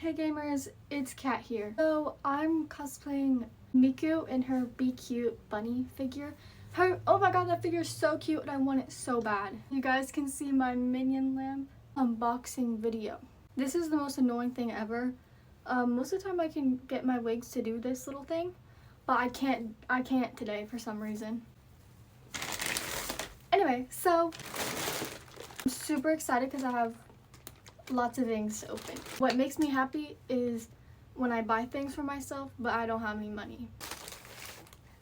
Hey gamers, it's Kat here. So I'm cosplaying Miku in her bicute bunny figure. Oh my god, that figure is so cute and I want it so bad. You guys can see my minion lamp unboxing video. This is the most annoying thing ever. Most of the time I can get my wigs to do this little thing, but I can't today for some reason. Anyway, so I'm super excited because I have lots of things to open. What makes me happy is when I buy things for myself, but I don't have any money.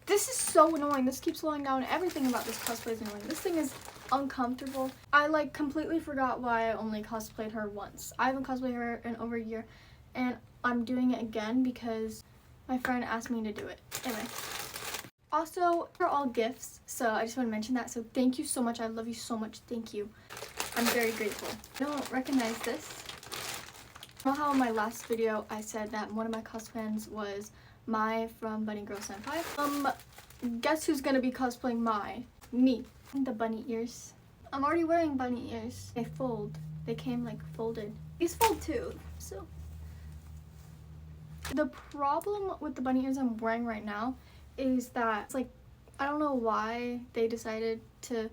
This is so annoying. This keeps slowing down. Everything about this cosplay is annoying. This thing is uncomfortable. I completely forgot why I only cosplayed her once. I haven't cosplayed her in over a year, and I'm doing it again because my friend asked me to do it. Anyway. Also, they're all gifts, so I just want to mention that. So thank you so much. I love you so much. Thank you. I'm very grateful. I don't recognize this. You know how in my last video I said that one of my cosplayers was Mai from Bunny Girl Senpai? Guess who's gonna be cosplaying Mai? Me. The bunny ears. I'm already wearing bunny ears. They fold. They came folded. These fold too, so. The problem with the bunny ears I'm wearing right now is that it's I don't know why they decided to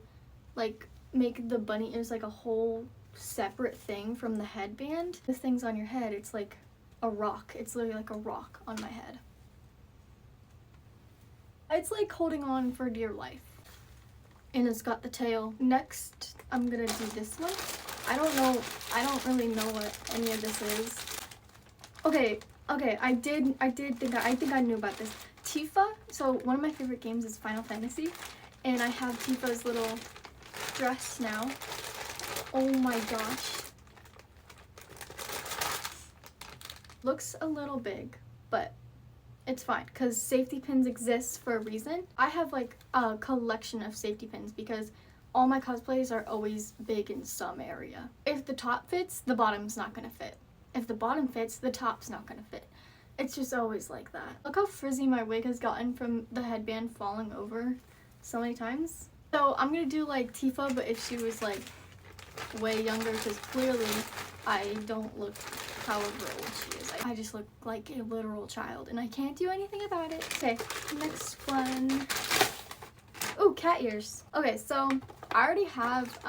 make the bunny ears a whole separate thing from the headband. This thing's on your head, it's like a rock. It's literally like a rock on my head. It's like holding on for dear life. And it's got the tail. Next, I'm gonna do this one. I don't really know what any of this is. Okay, I think I knew about this. Tifa, so one of my favorite games is Final Fantasy, and I have Tifa's little dress now. Oh my gosh. Looks a little big, but it's fine because safety pins exist for a reason. I have a collection of safety pins because all my cosplays are always big in some area. If the top fits, the bottom's not gonna fit. If the bottom fits, the top's not gonna fit. It's just always like that. Look how frizzy my wig has gotten from the headband falling over so many times. So I'm gonna do Tifa, but if she was way younger, because clearly I don't look however old she is. I just look like a literal child and I can't do anything about it. Okay, next one. Oh, cat ears. Okay, so I already have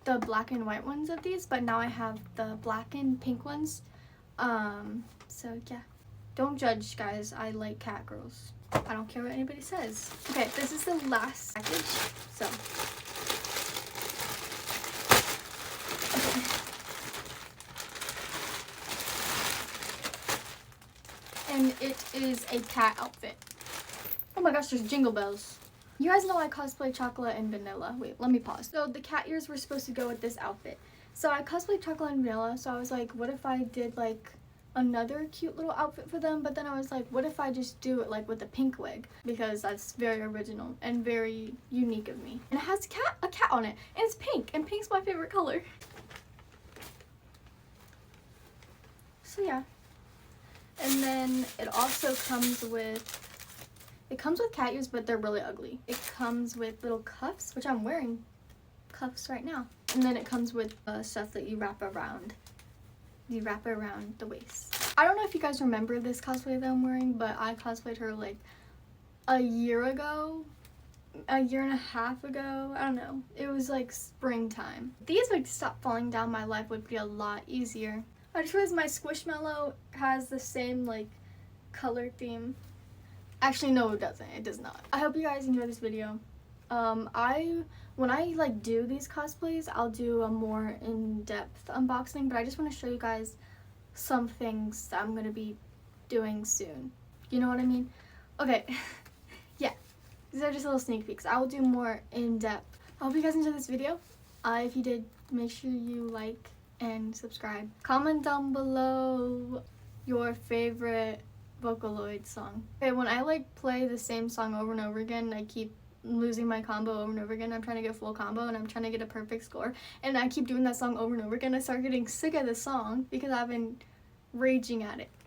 the black and white ones of these, but now I have the black and pink ones. So yeah, don't judge, guys. I like cat girls. I don't care what anybody says. Okay, this is the last package. So okay. And it is a cat outfit. Oh my gosh, there's jingle bells. You guys know I cosplay chocolate and vanilla. Wait, let me pause. So the cat ears were supposed to go with this outfit. So I cosplayed chocolate and vanilla, so I was like, what if I did another cute little outfit for them? But then I was like, what if I just do it with a pink wig? Because that's very original and very unique of me. And it has a cat on it, and it's pink, and pink's my favorite color. So yeah. And then it also comes with cat ears, but they're really ugly. It comes with little cuffs, which I'm wearing cuffs right now. And then it comes with stuff that you wrap around the waist. I don't know if you guys remember this cosplay that I'm wearing, but I cosplayed her a year ago, a year and a half ago. I don't know. It was springtime. If these would stop falling down, my life would be a lot easier. I just realized my Squishmallow has the same color theme. Actually, no, it doesn't. It does not. I hope you guys enjoy this video. When I do these cosplays, I'll do a more in-depth unboxing, but I just want to show you guys some things that I'm going to be doing soon. You know what I mean? Okay. Yeah. These are just little sneak peeks. I will do more in-depth. I hope you guys enjoyed this video. If you did, make sure you like and subscribe. Comment down below your favorite Vocaloid song. Okay, when I play the same song over and over again, I keep losing my combo over and over again. I'm trying to get a full combo and I'm trying to get a perfect score, and I keep doing that song over and over again. I start getting sick of the song because I've been raging at it.